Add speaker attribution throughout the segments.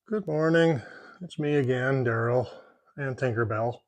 Speaker 1: Good morning. It's me again, Daryl and Tinkerbell.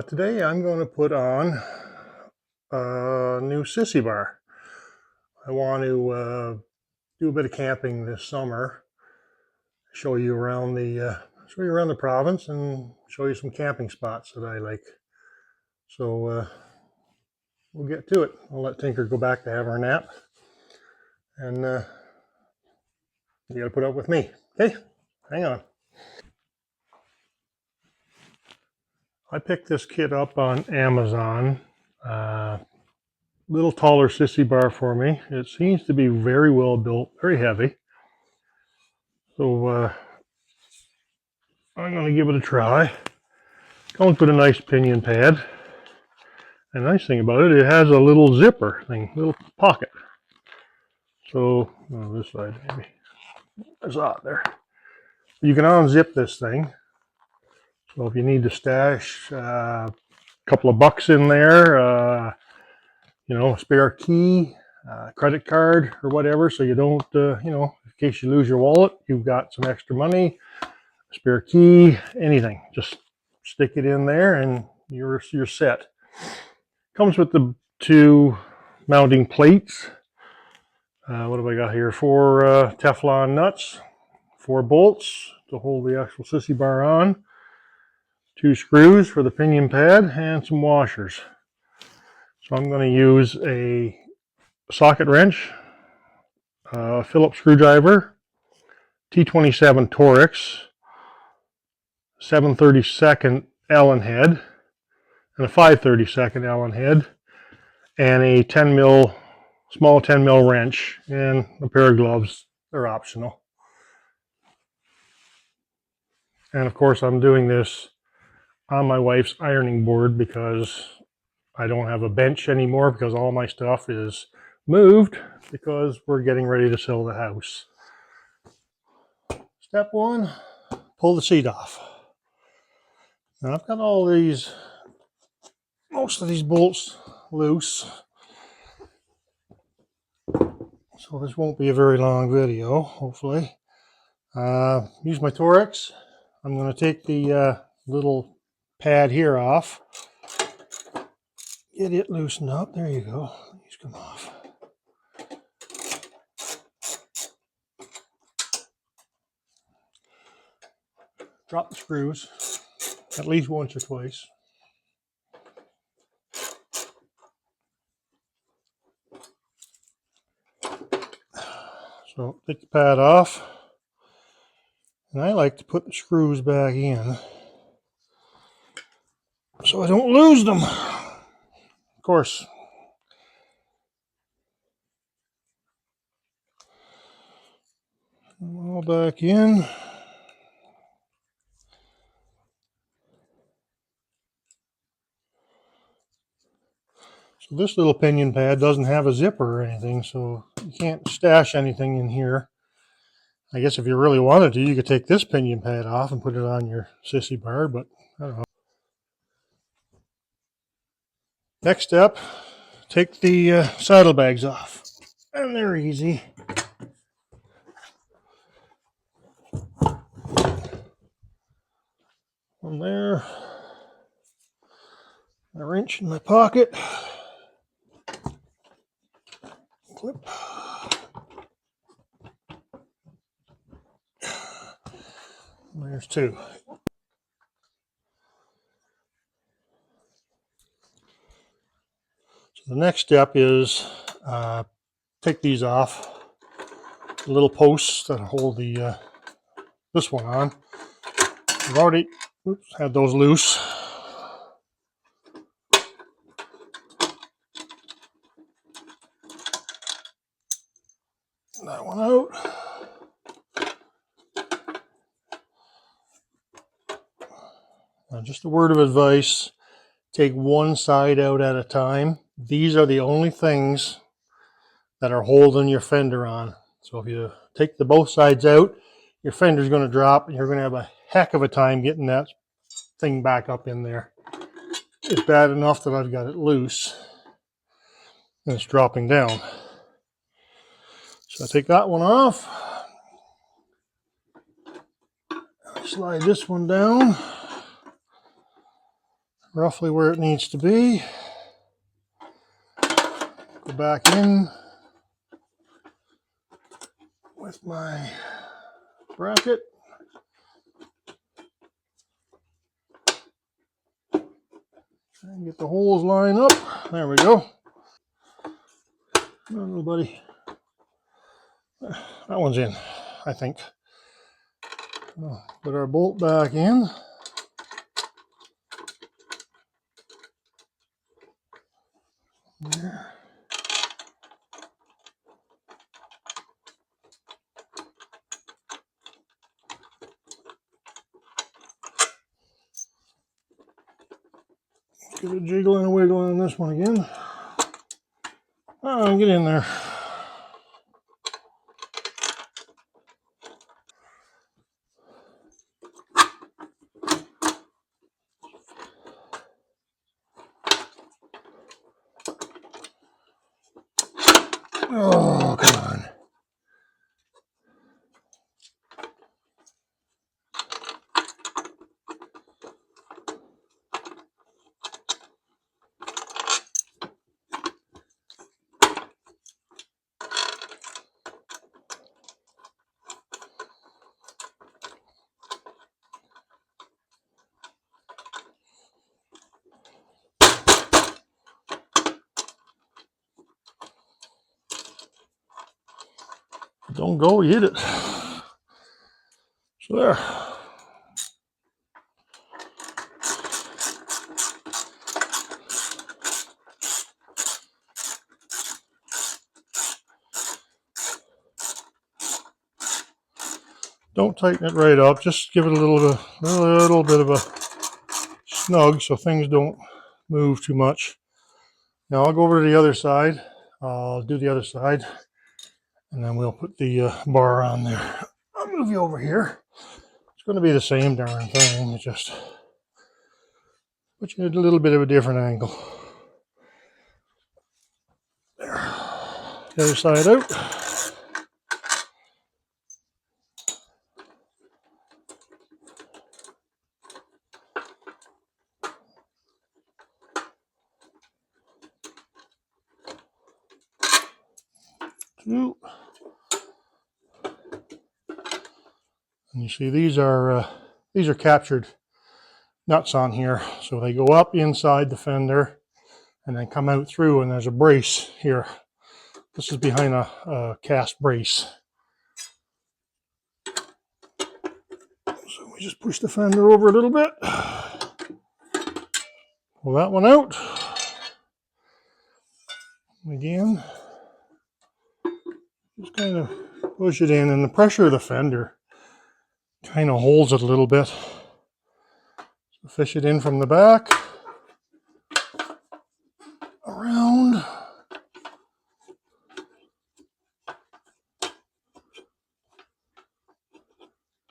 Speaker 1: Today I'm going to put on a new sissy bar. I want to do a bit of camping this summer. Show you around the province and show you some camping spots that I like. So we'll get to it. I'll let Tinker go back to have her nap, and you got to put up with me. Okay, hang on. I picked this kit up on Amazon. Little taller sissy bar for me. It seems to be very well built, very heavy. So I'm going to give it a try. Comes with a nice pinion pad. And the nice thing about it, it has a little zipper thing, little pocket. So, this side maybe. There's a there. You can unzip this thing. So if you need to stash a couple of bucks in there, a spare key, credit card or whatever, so you don't, in case you lose your wallet, you've got some extra money, spare key, anything. Just stick it in there and you're set. Comes with the two mounting plates. What have I got here? 4 Teflon nuts, 4 bolts to hold the actual sissy bar on, 2 screws for the pinion pad, and some washers. So I'm going to use a socket wrench, Phillips screwdriver, T27 Torx, 7/32 Allen head, and a 5/32 Allen head, and a 10 mil, small 10 mil wrench, and a pair of gloves. They're optional. And of course, I'm doing this on my wife's ironing board because I don't have a bench anymore because all my stuff is moved because we're getting ready to sell the house. Step 1, pull the seat off. Now I've got most of these bolts loose, so this won't be a very long video, hopefully. Use my Torx. I'm going to take the little pad here off. Get it loosened up. There you go. These come off. Drop the screws at least once or twice. So take the pad off. And I like to put the screws back in so I don't lose them. Of course, all back in. So this little pinion pad doesn't have a zipper or anything, so you can't stash anything in here. I guess if you really wanted to, you could take this pinion pad off and put it on your sissy bar, but I don't know. Next step, take the saddlebags off. And they're easy. From there, a wrench in my pocket. Clip. There's 2. So the next step is take these off. The little posts that hold the this one on. I've already had those loose. That one out. Now, just a word of advice, take one side out at a time. These are the only things that are holding your fender on. So if you take both sides out, your fender's going to drop and you're going to have a heck of a time getting that thing back up in there. It's bad enough that I've got it loose and it's dropping down. So I take that one off. slide this one down roughly where it needs to be. Go back in with my bracket. And get the holes lined up. There we go. Oh, buddy. That one's in, I think. Put our bolt back in. There. Give it a jiggle and a wiggle on this one again. Oh, get in there. Oh, come on. Don't go, you hit it. So there. Don't tighten it right up. Just give it a little bit of a snug so things don't move too much. Now I'll go over to the other side. I'll do the other side, and then we'll put the bar on there. I'll move you over here. It's going to be the same darn thing. It just put you at a little bit of a different angle. There. The other side out. Two. And you see these are captured nuts on here, so they go up inside the fender and then come out through, and there's a brace here. This is behind a cast brace. So we just push the fender over a little bit. Pull that one out. Again, just kind of push it in, and the pressure of the fender kind of holds it a little bit. So fish it in from the back, around.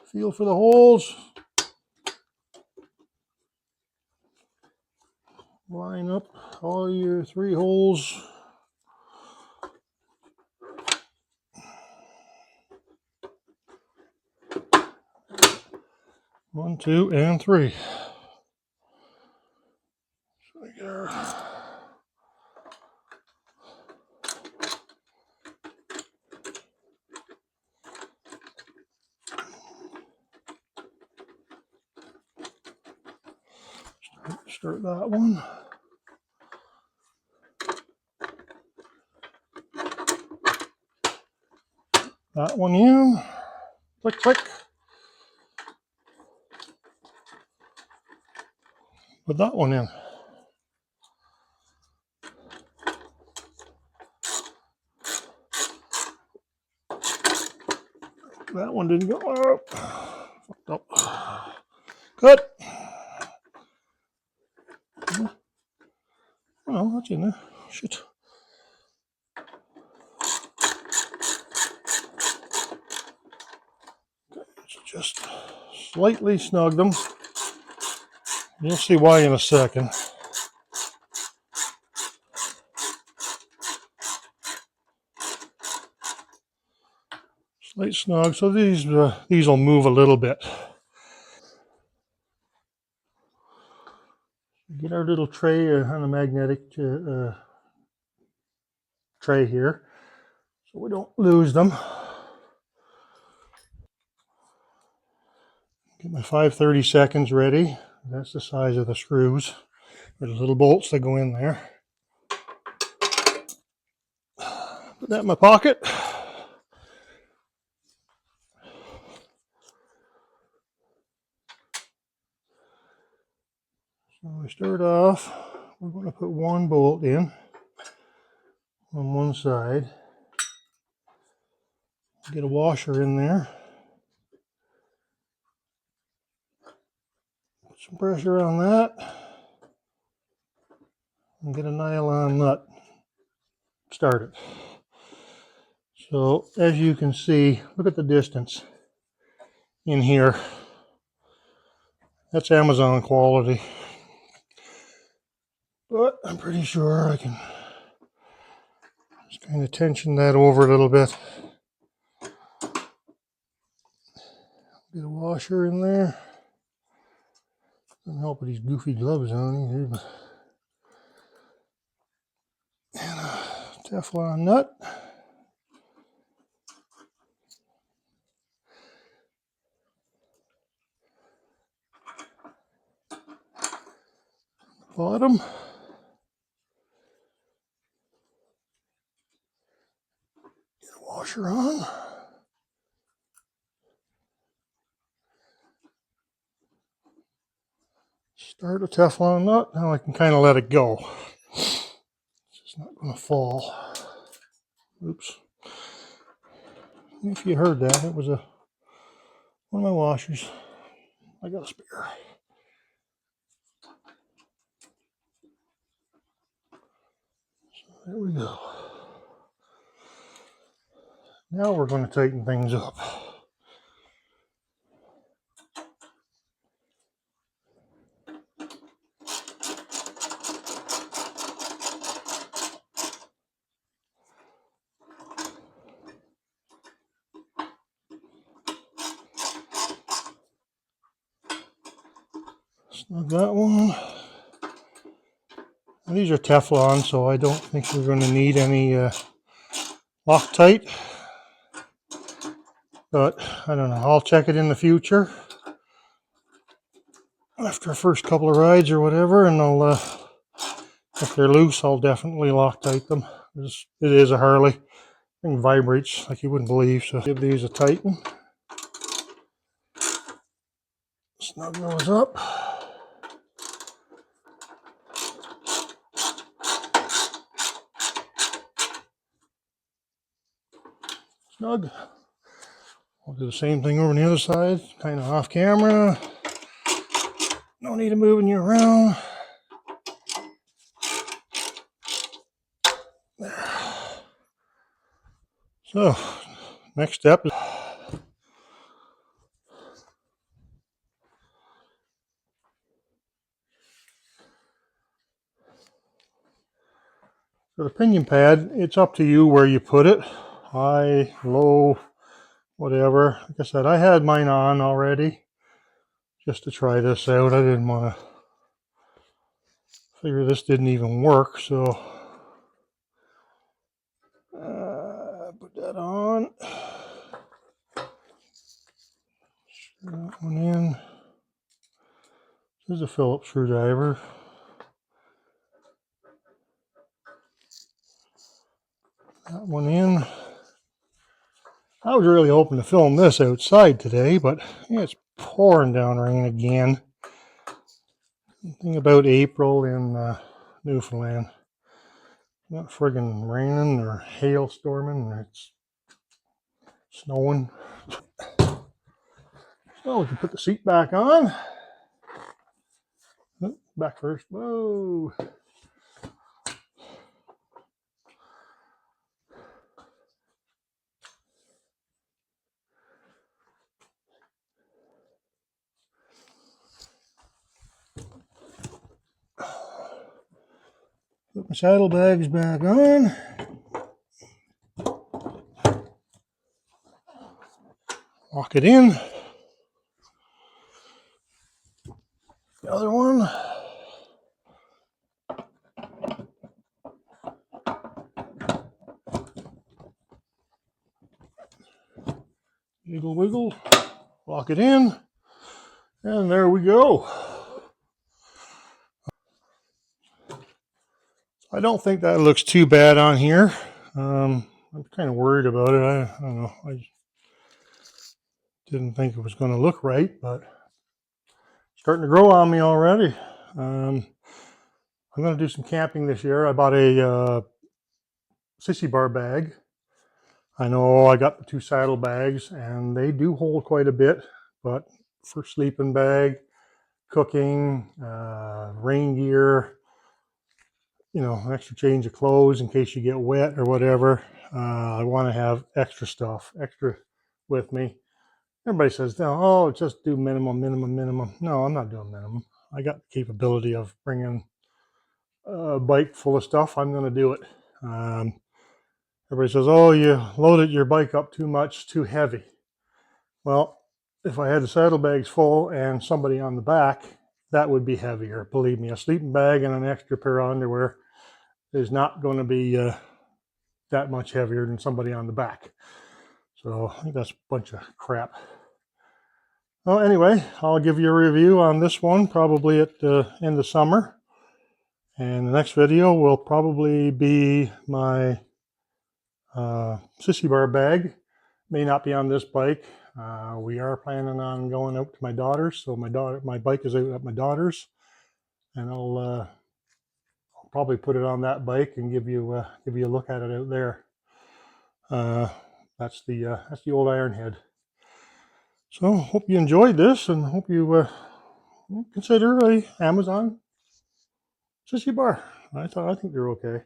Speaker 1: Feel for the holes. Line up all your 3 holes. One, 2, and 3. So we get our start that one. That one in. Click, click. Put that one in. That one didn't go up. Fucked up. Cut. Oh, that's in there. Shit. Okay, so just slightly snug them. You'll see why in a second. Slight snug. So these will move a little bit. Get our little tray on a magnetic tray here so we don't lose them. Get my 5/32 ready. That's the size of the screws. There's little bolts that go in there. Put that in my pocket. So we start off, we're going to put one bolt in on one side. Get a washer in there. Put some pressure on that. And get a nylon nut. Start it. So as you can see, look at the distance in here. That's Amazon quality. But I'm pretty sure I can just kind of tension that over a little bit. Get a washer in there. Doesn't help with these goofy gloves on either. But and a Teflon nut. Bottom. Get a washer on. Start a Teflon nut. Now I can kind of let it go. It's just not going to fall. Oops. If you heard that, it was one of my washers. I got a spare. So there we go. Now we're going to tighten things up. Snug that one. Now these are Teflon, so I don't think we're going to need any Loctite. But I don't know. I'll check it in the future after the first couple of rides or whatever, and I'll if they're loose, I'll definitely Loctite them. It is a Harley. Thing vibrates like you wouldn't believe. So give these a tighten. Snug those up. Snug. I'll do the same thing over on the other side, kind of off camera. No need of moving you around. There. So, next step is so the pinion pad, it's up to you where you put it. High, low, whatever. Like I said, I had mine on already just to try this out. I didn't want to figure this didn't even work, so put that on. Screw that one in. This is a Phillips screwdriver. That one in. I was really hoping to film this outside today, but yeah, it's pouring down rain again. Thing about April in Newfoundland. Not friggin' raining or hailstorming, or it's snowing. So we can put the seat back on. Back first. Whoa. Put my saddlebags back on. Lock it in. The other one. Wiggle, wiggle. Lock it in. And there we go. I don't think that looks too bad on here. I'm kind of worried about it. I don't know. I didn't think it was going to look right, but it's starting to grow on me already. I'm going to do some camping this year. I bought a sissy bar bag. I know I got the 2 saddle bags, and they do hold quite a bit, but for sleeping bag, cooking, rain gear, you know, extra change of clothes in case you get wet or whatever. I want to have extra stuff, extra with me. Everybody says, oh, just do minimum. No, I'm not doing minimum. I got the capability of bringing a bike full of stuff. I'm going to do it. Everybody says, oh, you loaded your bike up too much, too heavy. Well, if I had the saddlebags full and somebody on the back, that would be heavier. Believe me, a sleeping bag and an extra pair of underwear is not going to be that much heavier than somebody on the back. So I think that's a bunch of crap. Well, anyway, I'll give you a review on this one probably at the end of summer. And the next video will probably be my sissy bar bag. May not be on this bike. We are planning on going out to my daughter's. So my bike is out at my daughter's. And I'll probably put it on that bike and give you a look at it out there. That's the old Ironhead. So hope you enjoyed this, and hope you consider a Amazon sissy bar. I think they're okay.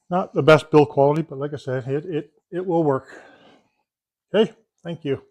Speaker 1: Not the best build quality, but like I said, it will work. Okay, thank you.